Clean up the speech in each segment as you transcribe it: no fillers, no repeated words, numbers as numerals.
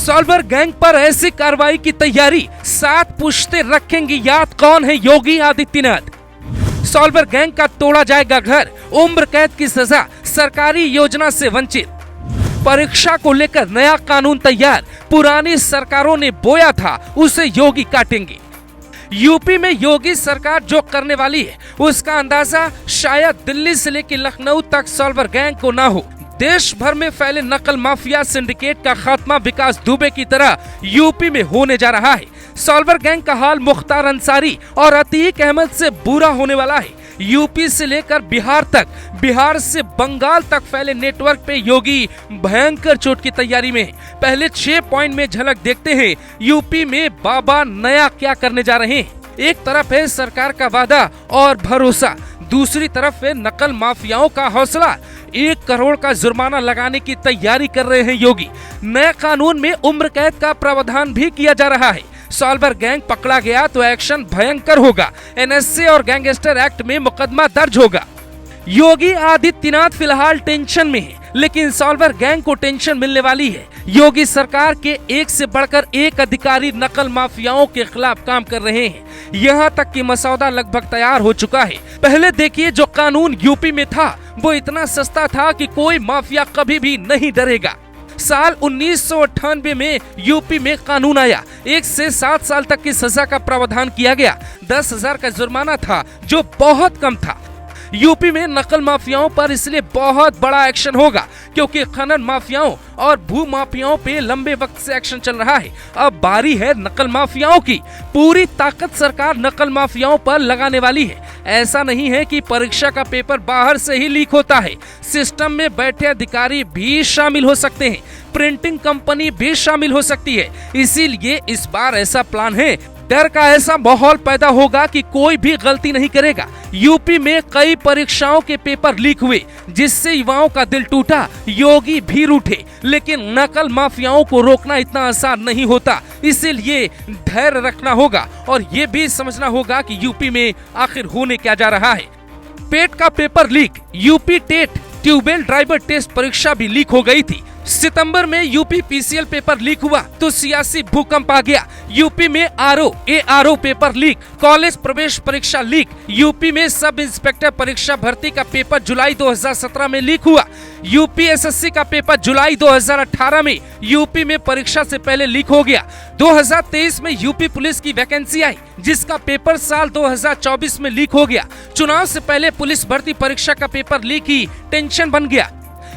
Solver gang पर ऐसी कार्रवाई की तैयारी, 7 पुश्ते रखेंगी याद, कौन है योगी आदित्यनाथ। सॉल्वर गैंग का तोड़ा जाएगा घर, उम्र कैद की सजा, सरकारी योजना से वंचित। परीक्षा को लेकर नया कानून तैयार, पुरानी सरकारों ने बोया था उसे योगी काटेंगे। यूपी में योगी सरकार जो करने वाली है उसका अंदाजा शायद दिल्ली से लेकर लखनऊ तक सॉल्वर गैंग को ना हो। देश भर में फैले नकल माफिया सिंडिकेट का खात्मा विकास दुबे की तरह यूपी में होने जा रहा है। सॉल्वर गैंग का हाल मुख्तार अंसारी और अतीक अहमद से बुरा होने वाला है। यूपी से लेकर बिहार तक, बिहार से बंगाल तक फैले नेटवर्क पे योगी भयंकर चोट की तैयारी में। पहले 6 पॉइंट में झलक देखते हैं यूपी में बाबा नया क्या करने जा रहे हैं। एक तरफ है सरकार का वादा और भरोसा, दूसरी तरफ है नकल माफियाओं का हौसला। 1 करोड़ का जुर्माना लगाने की तैयारी कर रहे हैं योगी। नए कानून में उम्र कैद का प्रावधान भी किया जा रहा है। सॉल्वर गैंग पकड़ा गया तो एक्शन भयंकर होगा। एनएसए और गैंगस्टर एक्ट में मुकदमा दर्ज होगा। योगी आदित्यनाथ फिलहाल टेंशन में है, लेकिन सॉल्वर गैंग को टेंशन मिलने वाली है। योगी सरकार के एक से बढ़कर एक अधिकारी नकल माफियाओं के खिलाफ काम कर रहे हैं। यहाँ तक कि मसौदा लगभग तैयार हो चुका है। पहले देखिए, जो कानून यूपी में था वो इतना सस्ता था कि कोई माफिया कभी भी नहीं डरेगा। साल 1998 में यूपी में कानून आया। 1 से 7 साल तक की सजा का प्रावधान किया गया। 10,000 का जुर्माना था जो बहुत कम था। यूपी में नकल माफियाओं पर इसलिए बहुत बड़ा एक्शन होगा क्योंकि खनन माफियाओं और भू माफियाओं पे लंबे वक्त से एक्शन चल रहा है। अब बारी है नकल माफियाओं की। पूरी ताकत सरकार नकल माफियाओं पर लगाने वाली है। ऐसा नहीं है कि परीक्षा का पेपर बाहर से ही लीक होता है। सिस्टम में बैठे अधिकारी भी शामिल हो सकते हैं, प्रिंटिंग कंपनी भी शामिल हो सकती है। इसीलिए इस बार ऐसा प्लान है, डर का ऐसा माहौल पैदा होगा कि कोई भी गलती नहीं करेगा। यूपी में कई परीक्षाओं के पेपर लीक हुए जिससे युवाओं का दिल टूटा, योगी भी रूठे। लेकिन नकल माफियाओं को रोकना इतना आसान नहीं होता, इसीलिए धैर्य रखना होगा और ये भी समझना होगा कि यूपी में आखिर होने क्या जा रहा है। पेट का paper leak, UP TET tubewell driver test परीक्षा भी लीक हो गई थी। सितंबर में यूपी पीसीएल पेपर लीक हुआ तो सियासी भूकंप आ गया। यूपी में आरओ पेपर लीक, कॉलेज प्रवेश परीक्षा लीक। यूपी में सब इंस्पेक्टर परीक्षा भर्ती का पेपर जुलाई 2017 में लीक हुआ। यूपी एसएससी का पेपर जुलाई 2018 में यूपी में परीक्षा से पहले लीक हो गया। 2023 में यूपी पुलिस की वैकेंसी आई जिसका पेपर साल 2024 में लीक हो गया। चुनाव से पहले पुलिस भर्ती परीक्षा का पेपर लीक ही टेंशन बन गया।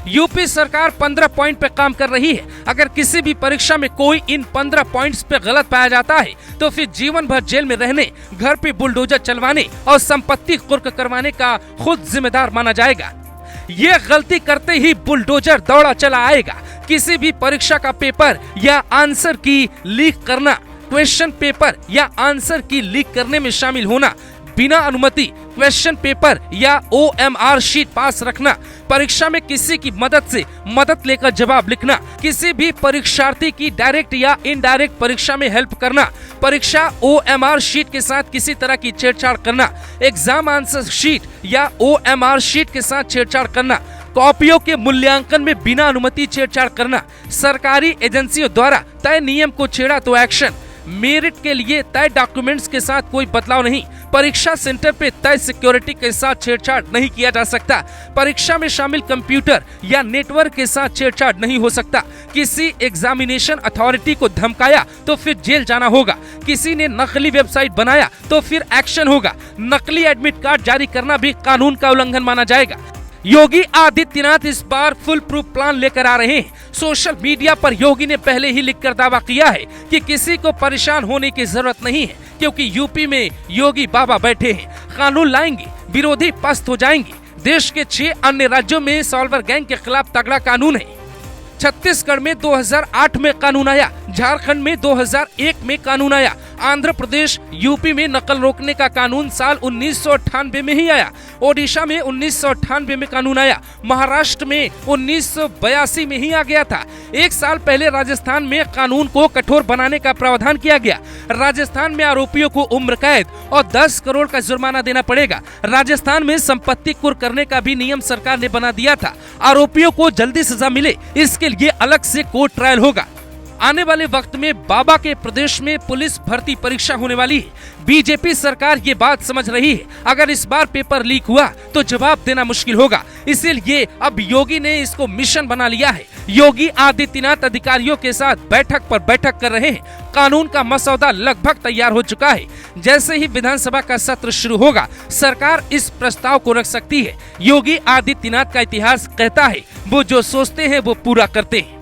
यूपी सरकार 15 पॉइंट पे काम कर रही है। अगर किसी भी परीक्षा में कोई इन 15 पॉइंट्स पे गलत पाया जाता है तो फिर जीवन भर जेल में रहने, घर पे बुलडोजर चलवाने और संपत्ति कुर्क करवाने का खुद जिम्मेदार माना जाएगा। ये गलती करते ही बुलडोजर दौड़ा चला आएगा। किसी भी परीक्षा का पेपर या आंसर की लीक करना, क्वेश्चन पेपर या आंसर की लीक करने में शामिल होना, बिना अनुमति क्वेश्चन पेपर या OMR शीट पास रखना, परीक्षा में किसी की मदद लेकर जवाब लिखना, किसी भी परीक्षार्थी की डायरेक्ट या इनडायरेक्ट परीक्षा में हेल्प करना, परीक्षा OMR शीट के साथ किसी तरह की छेड़छाड़ करना, एग्जाम आंसर शीट या OMR शीट के साथ छेड़छाड़ करना, कॉपियों के मूल्यांकन में बिना अनुमति छेड़छाड़ करना, सरकारी एजेंसियों द्वारा तय नियम को छेड़ा तो एक्शन, मेरिट के लिए तय डॉक्यूमेंट्स के साथ कोई बदलाव नहीं, परीक्षा सेंटर पे तय सिक्योरिटी के साथ छेड़छाड़ नहीं किया जा सकता, परीक्षा में शामिल कंप्यूटर या नेटवर्क के साथ छेड़छाड़ नहीं हो सकता, किसी एग्जामिनेशन अथॉरिटी को धमकाया तो फिर जेल जाना होगा, किसी ने नकली वेबसाइट बनाया तो फिर एक्शन होगा, नकली एडमिट कार्ड जारी करना भी कानून का उल्लंघन माना जाएगा। योगी आदित्यनाथ इस बार फुल प्रूफ प्लान लेकर आ रहे हैं। सोशल मीडिया पर योगी ने पहले ही लिखकर दावा किया है कि किसी को परेशान होने की जरूरत नहीं है क्योंकि यूपी में योगी बाबा बैठे हैं। कानून लाएंगे, विरोधी पस्त हो जाएंगे। देश के 6 अन्य राज्यों में सॉल्वर गैंग के खिलाफ तगड़ा कानून है। छत्तीसगढ़ में 2008 में कानून आया, झारखंड में 2001 में कानून आया, आंध्र प्रदेश यूपी में नकल रोकने का कानून साल 1998 में ही आया, ओडिशा में 1998 में कानून आया, महाराष्ट्र में 1982 में ही आ गया था। 1 साल पहले राजस्थान में कानून को कठोर बनाने का प्रावधान किया गया। राजस्थान में आरोपियों को उम्र कैद और 10 करोड़ का जुर्माना देना पड़ेगा। राजस्थान में संपत्ति कुर्क करने का भी नियम सरकार ने बना दिया था। आरोपियों को जल्दी सजा मिले इसके लिए अलग से कोर्ट ट्रायल होगा। आने वाले वक्त में बाबा के प्रदेश में पुलिस भर्ती परीक्षा होने वाली है। बीजेपी सरकार ये बात समझ रही है, अगर इस बार पेपर लीक हुआ तो जवाब देना मुश्किल होगा, इसीलिए अब योगी ने इसको मिशन बना लिया है। योगी आदित्यनाथ अधिकारियों के साथ बैठक पर बैठक कर रहे हैं। कानून का मसौदा लगभग तैयार हो चुका है। जैसे ही विधानसभा का सत्र शुरू होगा, सरकार इस प्रस्ताव को रख सकती है। योगी आदित्यनाथ का इतिहास कहता है, वो जो सोचते हैं वो पूरा करते हैं।